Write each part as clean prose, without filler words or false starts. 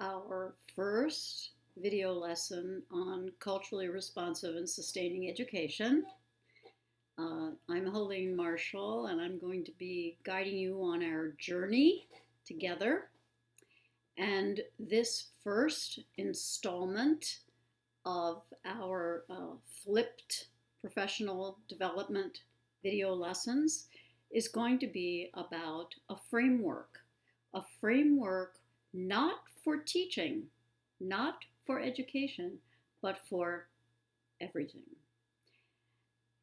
our first video lesson on culturally responsive and sustaining education. I'm Helene Marshall, and I'm going to be guiding you on our journey together. And this first installment of our flipped professional development video lessons is going to be about a framework not for teaching, not for education, but for everything.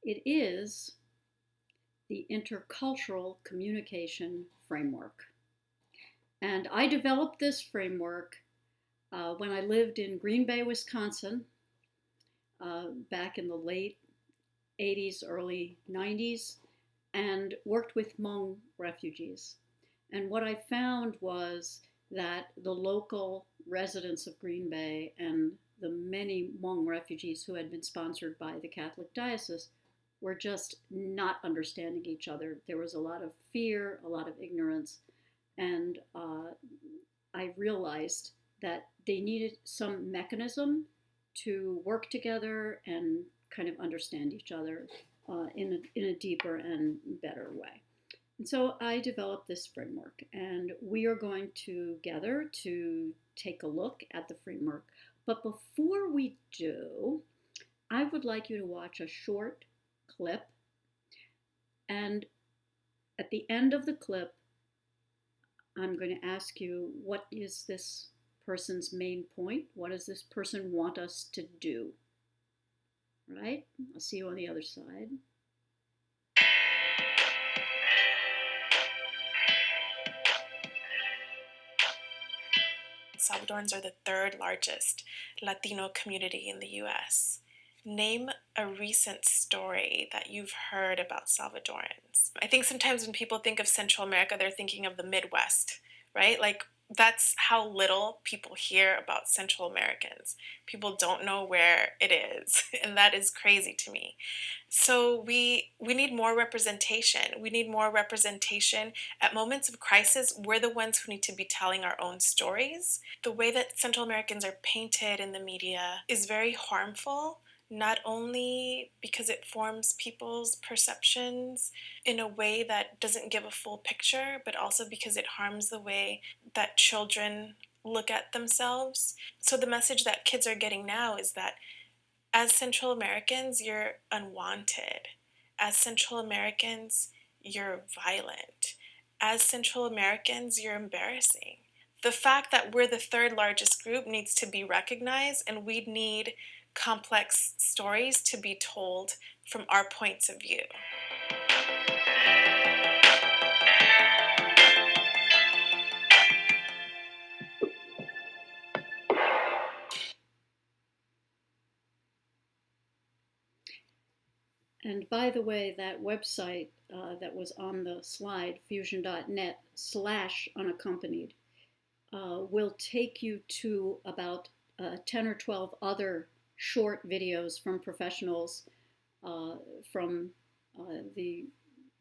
It is the intercultural communication framework. And I developed this framework when I lived in Green Bay, Wisconsin, back in the late 80s, early 90s, and worked with Hmong refugees. And what I found was that the local residents of Green Bay and the many Hmong refugees who had been sponsored by the Catholic Diocese were just not understanding each other. There was a lot of fear, a lot of ignorance, and I realized that they needed some mechanism to work together and kind of understand each other in a deeper and better way. And so I developed this framework, and we are going together to take a look at the framework. But before we do, I would like you to watch a short clip, and at the end of the clip, I'm going to ask you, what is this person's main point? What does this person want us to do? Right? I'll see you on the other side. Salvadorans are the third largest Latino community in the US. Name a recent story that you've heard about Salvadorans. I think sometimes when people think of Central America, they're thinking of the Midwest, right? Like, that's how little people hear about Central Americans. People don't know where it is, and that is crazy to me. So we need more representation. We need more representation at moments of crisis. We're the ones who need to be telling our own stories. The way that Central Americans are painted in the media is very harmful, not only because it forms people's perceptions in a way that doesn't give a full picture, but also because it harms the way that children look at themselves. So the message that kids are getting now is that as Central Americans, you're unwanted. As Central Americans, you're violent. As Central Americans, you're embarrassing. The fact that we're the third largest group needs to be recognized, and we need complex stories to be told from our points of view. And by the way, that website that was on the slide, fusion.net/unaccompanied, will take you to about 10 or 12 other short videos from professionals from the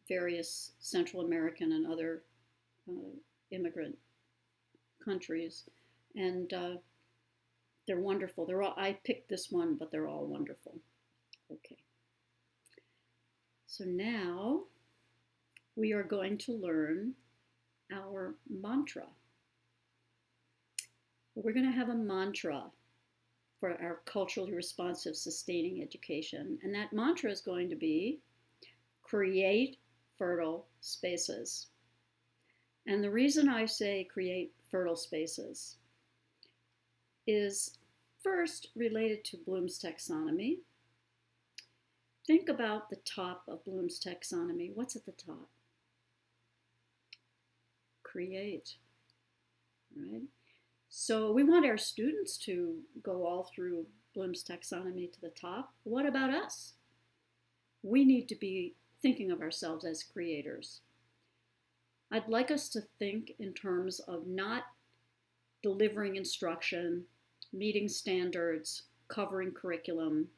various Central American and other immigrant countries. And they're wonderful. I picked this one, but they're all wonderful. Okay. So now we are going to learn our mantra. We're going to have a mantra for our culturally responsive, sustaining education. And that mantra is going to be create fertile spaces. And the reason I say create fertile spaces is first related to Bloom's taxonomy. Think about the top of Bloom's taxonomy. What's at the top? Create, right? So we want our students to go all through Bloom's taxonomy to the top. What about us? We need to be thinking of ourselves as creators. I'd like us to think in terms of not delivering instruction, meeting standards, covering curriculum.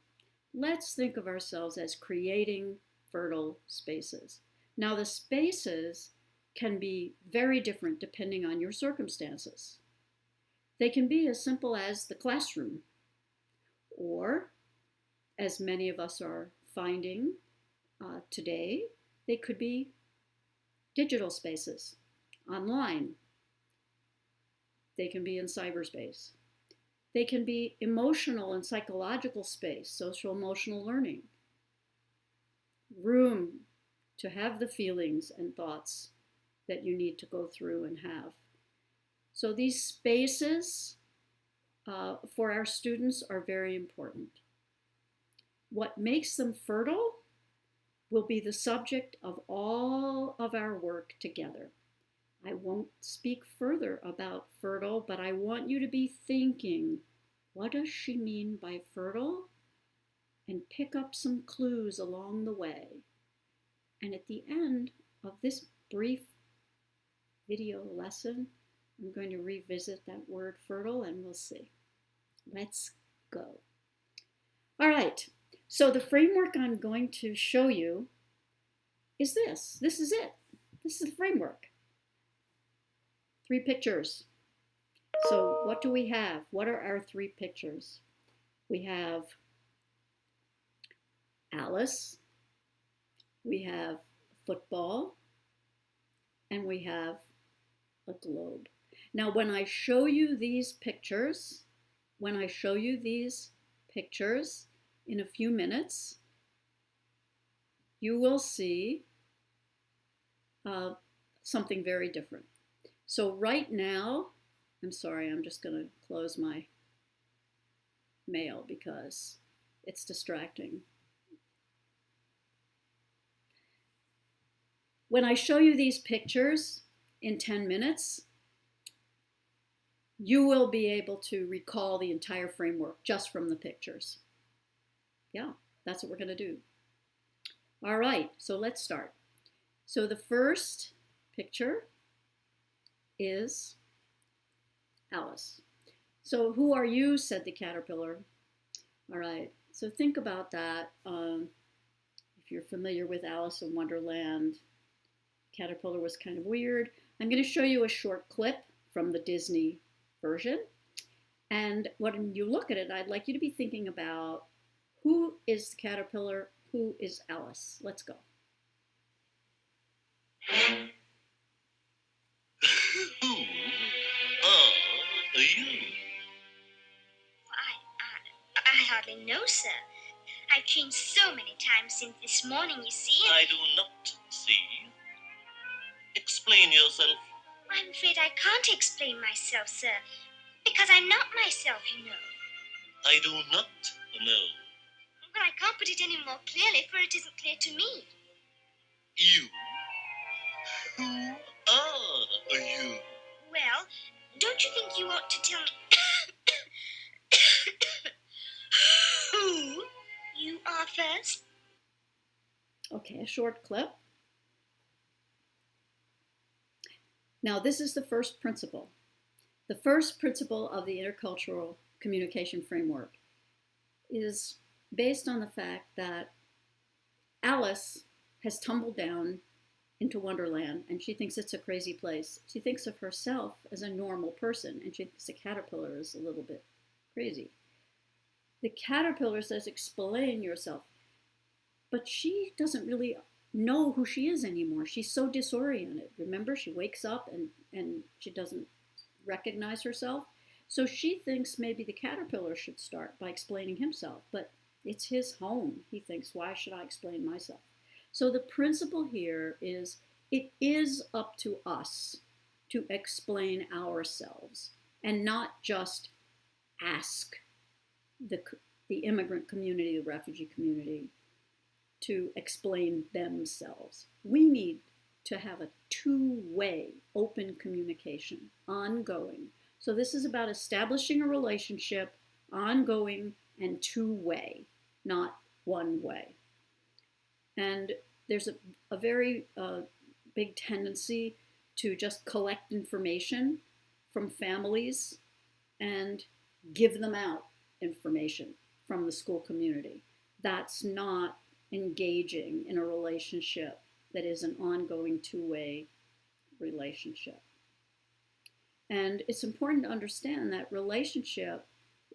Let's think of ourselves as creating fertile spaces. Now, the spaces can be very different depending on your circumstances. They can be as simple as the classroom, or as many of us are finding today, they could be digital spaces, online. They can be in cyberspace. They can be emotional and psychological space, social emotional learning, room to have the feelings and thoughts that you need to go through and have. So these spaces for our students are very important. What makes them fertile will be the subject of all of our work together. I won't speak further about fertile, but I want you to be thinking, what does she mean by fertile? And pick up some clues along the way. And at the end of this brief video lesson, I'm going to revisit that word fertile and we'll see. Let's go. All right, so the framework I'm going to show you is this. This is it. This is the framework. 3 pictures. So what do we have? What are our 3 pictures? We have Alice, we have football, and we have a globe. Now, when I show you these pictures in a few minutes, you will see something very different. So right now, I'm sorry, I'm just going to close my mail because it's distracting. When I show you these pictures in 10 minutes, you will be able to recall the entire framework just from the pictures. Yeah, that's what we're going to do. All right, so let's start. So the first picture is Alice. So who are you, said the caterpillar. All right, so think about that. If you're familiar with Alice in Wonderland, caterpillar was kind of weird. I'm going to show you a short clip from the Disney version. And when you look at it, I'd like you to be thinking about who is the caterpillar, who is Alice. Let's go. Who are you? I hardly know, sir. I've changed so many times since this morning, you see. I do not see. Explain yourself. I'm afraid I can't explain myself, sir, because I'm not myself, you know. I do not know. But I can't put it any more clearly, for it isn't clear to me. You? Who are you? Well, don't you think you ought to tell me who you are first? Okay, a short clip. Now, this is the first principle. The first principle of the intercultural communication framework is based on the fact that Alice has tumbled down into Wonderland and she thinks it's a crazy place. She thinks of herself as a normal person and she thinks the caterpillar is a little bit crazy. The caterpillar says, explain yourself. But she doesn't really know who she is anymore. She's so disoriented. Remember, she wakes up and she doesn't recognize herself. So she thinks maybe the caterpillar should start by explaining himself. But it's his home. He thinks, why should I explain myself? So the principle here is it is up to us to explain ourselves and not just ask the immigrant community, the refugee community, to explain themselves. We need to have a two-way open communication, ongoing. So this is about establishing a relationship, ongoing and two-way, not one way. And there's a very big tendency to just collect information from families and give them out information from the school community. That's not engaging in a relationship that is an ongoing two-way relationship. And it's important to understand that relationship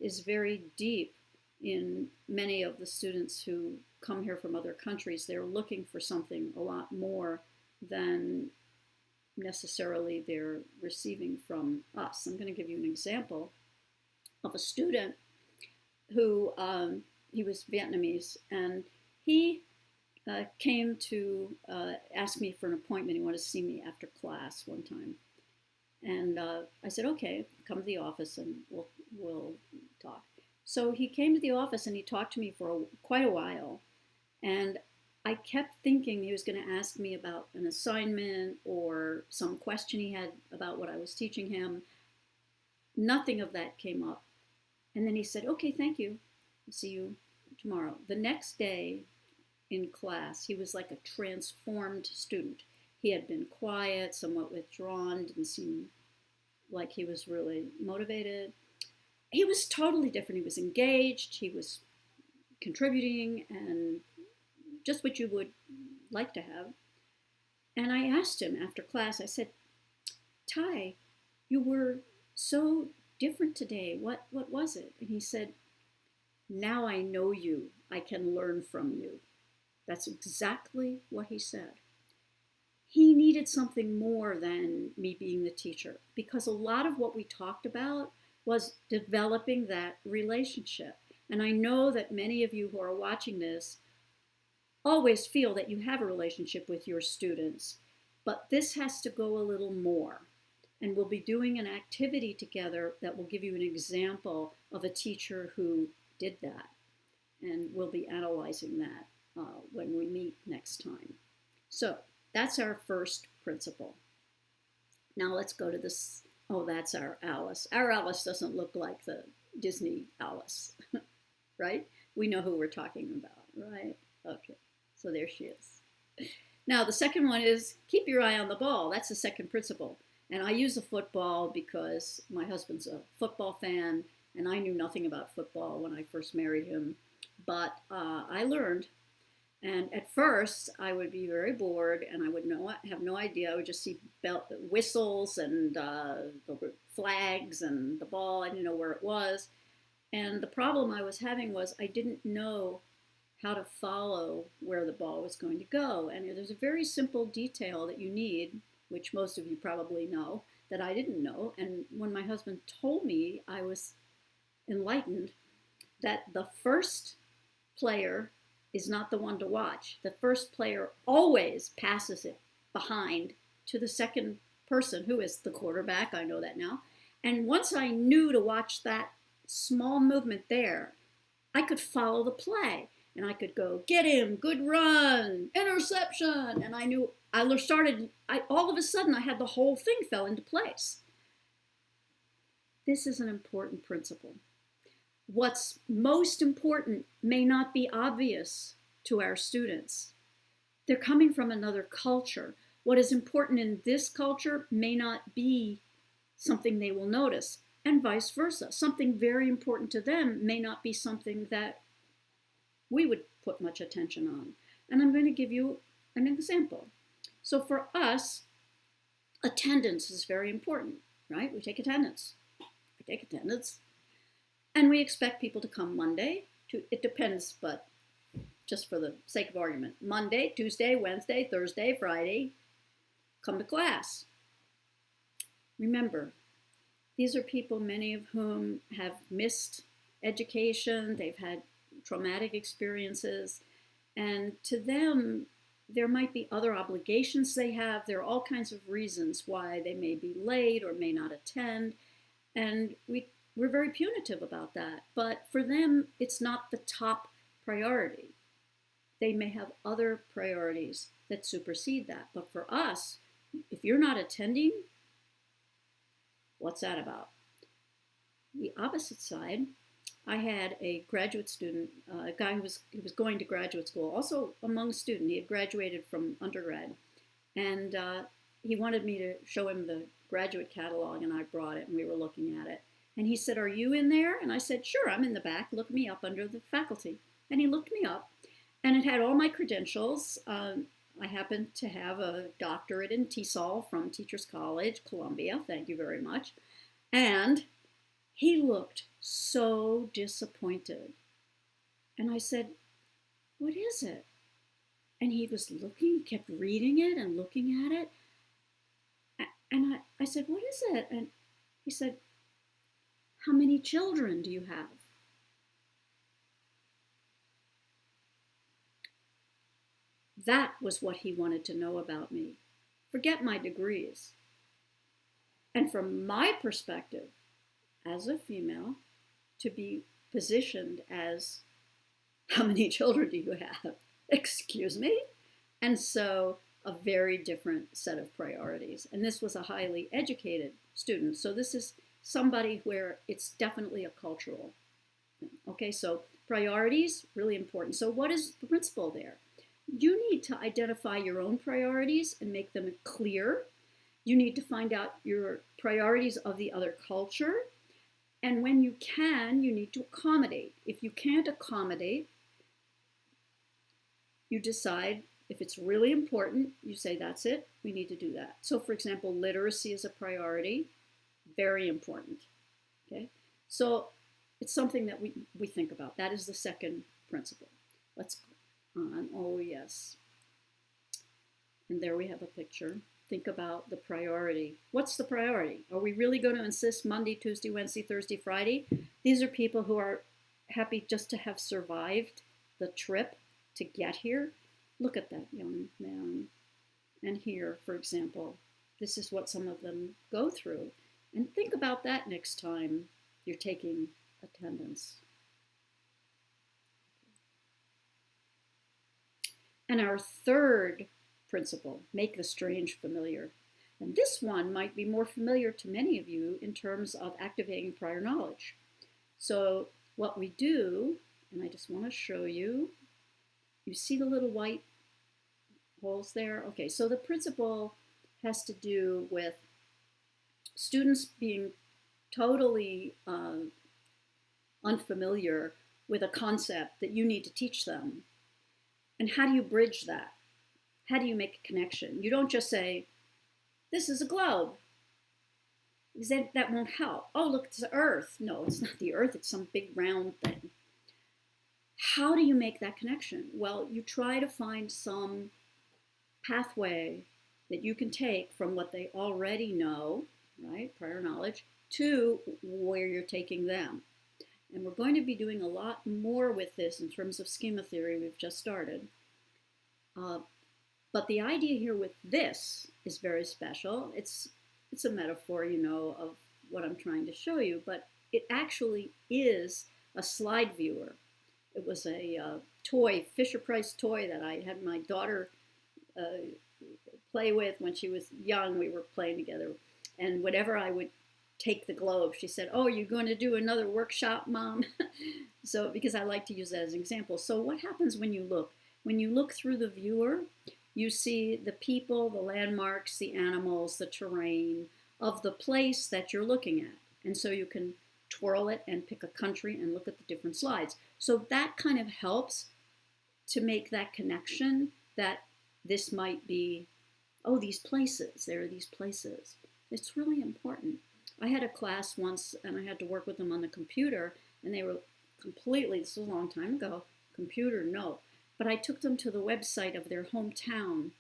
is very deep in many of the students who come here from other countries. They're looking for something a lot more than necessarily they're receiving from us. I'm going to give you an example of a student who he was Vietnamese, and he came to ask me for an appointment. He wanted to see me after class one time. And I said, okay, come to the office and we'll talk. So he came to the office and he talked to me for quite a while. And I kept thinking he was going to ask me about an assignment or some question he had about what I was teaching him. Nothing of that came up. And then he said, okay, thank you. I'll see you tomorrow. The next day in class, he was like a transformed student. He had been quiet, somewhat withdrawn, didn't seem like he was really motivated. He was totally different. He was engaged, he was contributing, and just what you would like to have. And I asked him after class, I said, Ty, you were so different today. What was it? And he said, now I know you. I can learn from you. That's exactly what he said. He needed something more than me being the teacher, because a lot of what we talked about was developing that relationship. And I know that many of you who are watching this always feel that you have a relationship with your students, but this has to go a little more. And we'll be doing an activity together that will give you an example of a teacher who did that. And we'll be analyzing that when we meet next time. So that's our first principle. Now let's go to this. Oh, that's our Alice. Our Alice doesn't look like the Disney Alice, right? We know who we're talking about, right? Okay, so there she is. Now the second one is keep your eye on the ball. That's the second principle. And I use a football because my husband's a football fan, and I knew nothing about football when I first married him. But I learned. And at first, I would be very bored, and I would have no idea. I would just see whistles and the flags and the ball. I didn't know where it was. And the problem I was having was I didn't know how to follow where the ball was going to go. And there's a very simple detail that you need, which most of you probably know, that I didn't know. And when my husband told me, I was enlightened that the first player is not the one to watch. The first player always passes it behind to the second person, who is the quarterback. I know that now. And once I knew to watch that small movement there, I could follow the play. And I could go, get him, good run, interception. And I knew, all of a sudden, I had the whole thing fell into place. This is an important principle. What's most important may not be obvious to our students. They're coming from another culture. What is important in this culture may not be something they will notice, and vice versa. Something very important to them may not be something that we would put much attention on. And I'm going to give you an example. So for us, attendance is very important, right? We take attendance. And we expect people to come Monday. It depends, but just for the sake of argument, Monday, Tuesday, Wednesday, Thursday, Friday, come to class. Remember, these are people, many of whom have missed education, they've had traumatic experiences, and to them, there might be other obligations they have. There are all kinds of reasons why they may be late or may not attend, and we're very punitive about that. But for them, it's not the top priority. They may have other priorities that supersede that. But for us, if you're not attending, what's that about? The opposite side, I had a graduate student, a guy who was going to graduate school, also a Hmong student. He had graduated from undergrad. And he wanted me to show him the graduate catalog, and I brought it, and we were looking at it. And he said, are you in there? And I said, sure, I'm in the back. Look me up under the faculty. And he looked me up, and it had all my credentials. I happen to have a doctorate in TESOL from Teachers College, Columbia. Thank you very much. And he looked so disappointed. And I said, "What is it?" And he was looking, kept reading it and looking at it. And I said, "What is it?" And he said, "How many children do you have?" That was what he wanted to know about me. Forget my degrees. And from my perspective, as a female, to be positioned as, "How many children do you have?" Excuse me? And so a very different set of priorities. And this was a highly educated student. So this is somebody where it's definitely a cultural thing. Okay, so priorities, really important. So what is the principle there? You need to identify your own priorities and make them clear. You need to find out your priorities of the other culture. And when you can, you need to accommodate. If you can't accommodate, you decide if it's really important, you say, "That's it, we need to do that." So for example, literacy is a priority, very important. Okay, so it's something that we think about. That is the second principle. Let's go on. Oh yes. And there we have a picture. Think about the priority. What's the priority? Are we really going to insist Monday, Tuesday, Wednesday, Thursday, Friday? These are people who are happy just to have survived the trip to get here. Look at that young man. And here, for example, this is what some of them go through. And think about that next time you're taking attendance. And our third principle, make the strange familiar. And this one might be more familiar to many of you in terms of activating prior knowledge. So what we do, and I just want to show you, you see the little white holes there? Okay, so the principle has to do with students being totally unfamiliar with a concept that you need to teach them. And how do you bridge that? How do you make a connection? You don't just say, "This is a globe." Because that won't help. "Oh, look, it's the Earth." No, it's not the Earth. It's some big round thing. How do you make that connection? Well, you try to find some pathway that you can take from what they already know, right, prior knowledge, to where you're taking them. And we're going to be doing a lot more with this in terms of schema theory. We've just started. But the idea here with this is very special. It's a metaphor, you know, of what I'm trying to show you, but it actually is a slide viewer. It was a toy, Fisher-Price toy that I had my daughter play with when she was young. We were playing together. And whenever I would take the globe, she said, "Oh, you're going to do another workshop, Mom?" So, because I like to use that as an example. So what happens when you look? When you look through the viewer, you see the people, the landmarks, the animals, the terrain of the place that you're looking at. And so you can twirl it and pick a country and look at the different slides. So that kind of helps to make that connection that this might be, oh, these places, there are these places. It's really important. I had a class once and I had to work with them on the computer, and they were completely, this was a long time ago, computer, no. But I took them to the website of their hometown.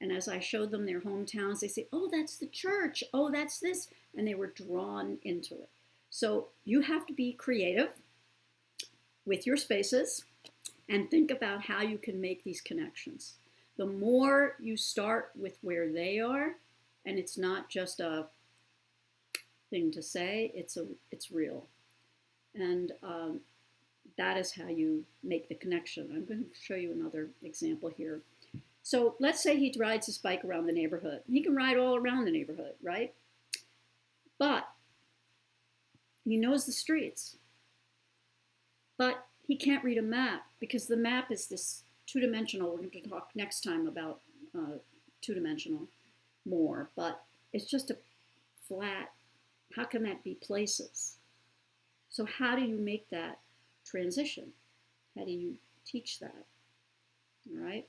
And as I showed them their hometowns, they say, "Oh, that's the church. Oh, that's this." And they were drawn into it. So you have to be creative with your spaces and think about how you can make these connections. The more you start with where they are, and it's not just a thing to say, it's real. And that is how you make the connection. I'm going to show you another example here. So let's say he rides his bike around the neighborhood. He can ride all around the neighborhood, right? But he knows the streets. But he can't read a map because the map is this two-dimensional. We're going to talk next time about two-dimensional more. But it's just a flat. How can that be places? So how do you make that transition? How do you teach that? All right.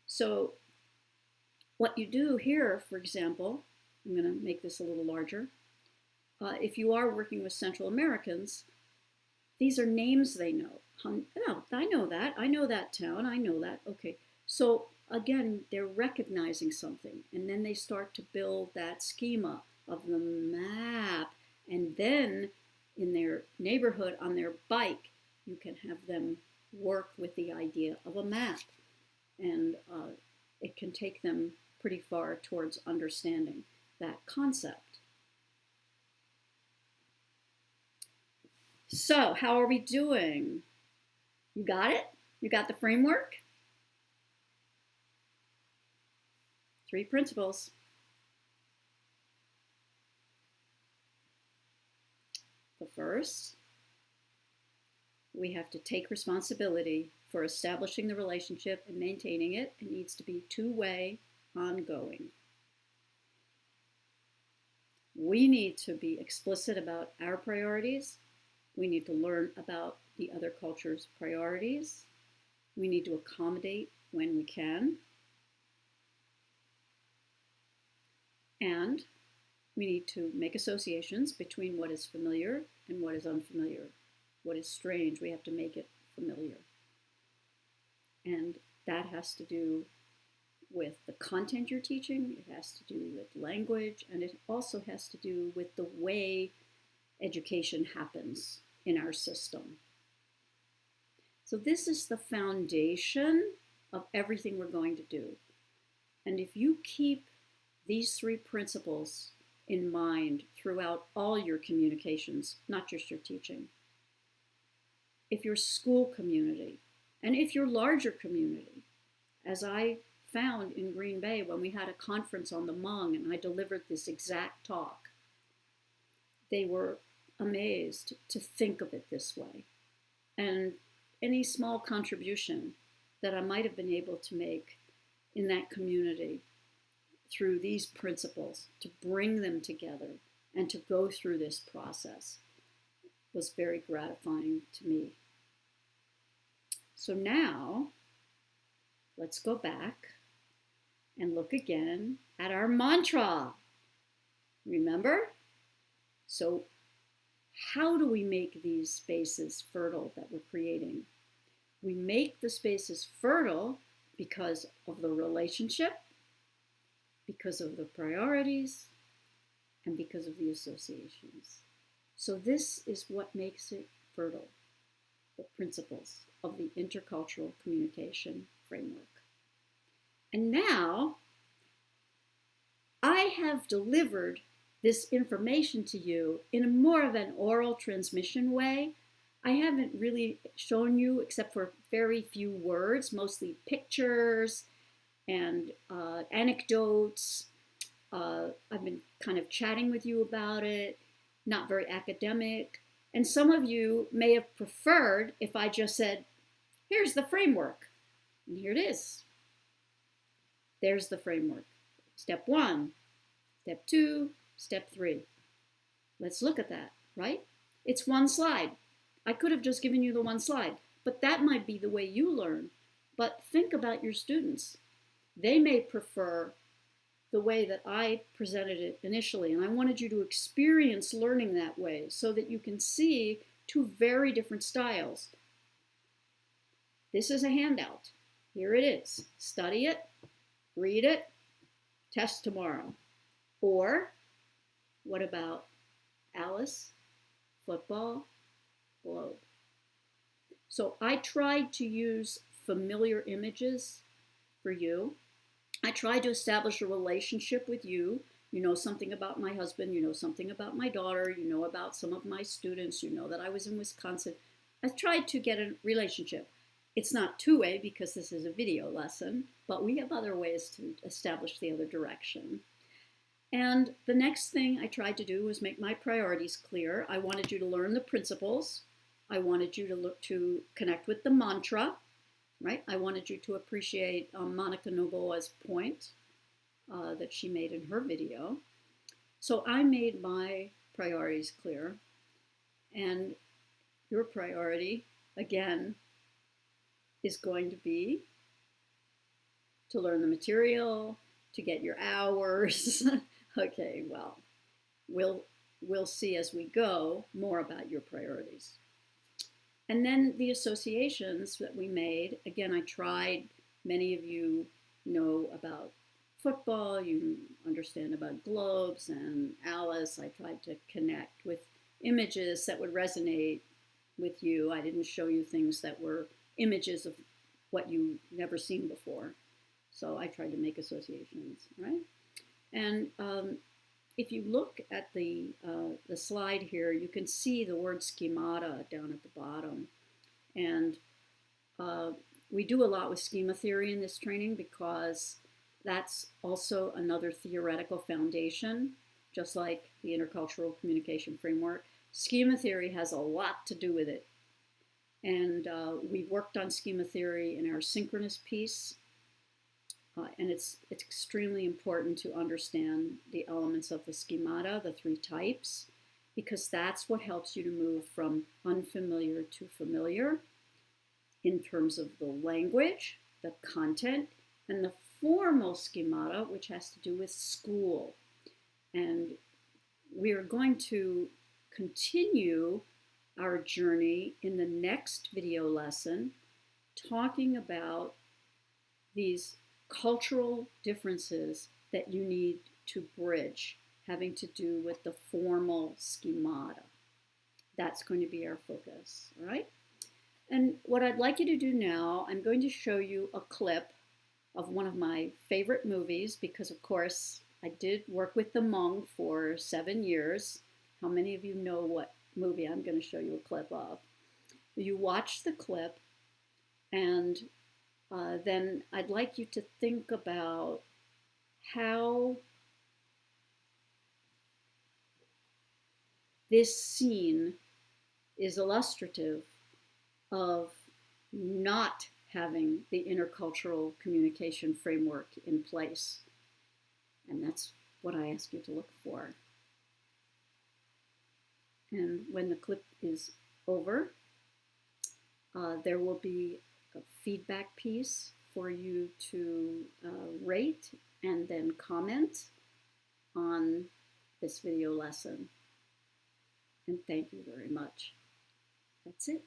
So what you do here, for example, I'm going to make this a little larger. If you are working with Central Americans, these are names they know. Oh, I know that. I know that town. I know that. Okay. So again, they're recognizing something, and then they start to build that schema of the map. And then in their neighborhood on their bike, you can have them work with the idea of a map. And it can take them pretty far towards understanding that concept. So, how are we doing? You got it? You got the framework? 3 principles. The first, we have to take responsibility for establishing the relationship and maintaining it. It needs to be two-way, ongoing. We need to be explicit about our priorities. We need to learn about the other culture's priorities. We need to accommodate when we can. And we need to make associations between what is familiar and what is unfamiliar. What is strange, we have to make it familiar. And that has to do with the content you're teaching, it has to do with language, and it also has to do with the way education happens in our system. So this is the foundation of everything we're going to do. And if you keep these 3 principles in mind throughout all your communications, not just your teaching, if your school community, and if your larger community, as I found in Green Bay when we had a conference on the Hmong and I delivered this exact talk, they were amazed to think of it this way. And any small contribution that I might have been able to make in that community through these principles, to bring them together and to go through this process, was very gratifying to me. So now, let's go back and look again at our mantra. Remember? So how do we make these spaces fertile that we're creating? We make the spaces fertile because of the relationship, because of the priorities, and because of the associations. So this is what makes it fertile, the principles of the intercultural communication framework. And now, I have delivered this information to you in a more of an oral transmission way. I haven't really shown you, except for very few words, mostly pictures and anecdotes. I've been kind of chatting with you about it, not very academic. And some of you may have preferred if I just said, here's the framework. And here it is. There's the framework. Step 1, step 2, step 3. Let's look at that, right? It's one slide. I could have just given you the one slide, but that might be the way you learn. But think about your students. They may prefer the way that I presented it initially, and I wanted you to experience learning that way so that you can see 2 very different styles. This is a handout. Here it is. Study it, read it, test tomorrow. Or what about Alice, football, globe? So I tried to use familiar images for you. I tried to establish a relationship with you. You know something about my husband, you know something about my daughter, you know about some of my students, you know that I was in Wisconsin. I tried to get a relationship. It's not two-way because this is a video lesson, but we have other ways to establish the other direction. And the next thing I tried to do was make my priorities clear. I wanted you to learn the principles. I wanted you to connect with the mantra, right? I wanted you to appreciate Monica Novoa's point that she made in her video. So I made my priorities clear. And your priority, again, is going to be to learn the material, to get your hours. Okay, well, we'll see as we go more about your priorities. And then the associations that we made, again, I tried, many of you know about football, you understand about globes, and Alice, I tried to connect with images that would resonate with you. I didn't show you things that were images of what you've never seen before. So I tried to make associations, right? And if you look at the slide here, you can see the word schemata down at the bottom. And we do a lot with schema theory in this training because that's also another theoretical foundation, just like the intercultural communication framework. Schema theory has a lot to do with it. And we worked on schema theory in our synchronous piece. And it's extremely important to understand the elements of the schemata, the 3 types, because that's what helps you to move from unfamiliar to familiar in terms of the language, the content, and the formal schemata, which has to do with school. And we are going to continue our journey in the next video lesson, talking about these cultural differences that you need to bridge, having to do with the formal schemata. That's going to be our focus, all right? And what I'd like you to do now, I'm going to show you a clip of one of my favorite movies, because of course I did work with the Hmong for 7 years. How many of you know what movie I'm going to show you a clip of? You watch the clip, and then I'd like you to think about how this scene is illustrative of not having the intercultural communication framework in place. And that's what I ask you to look for. And when the clip is over, there will be a feedback piece for you to rate and then comment on this video lesson. And thank you very much. That's it.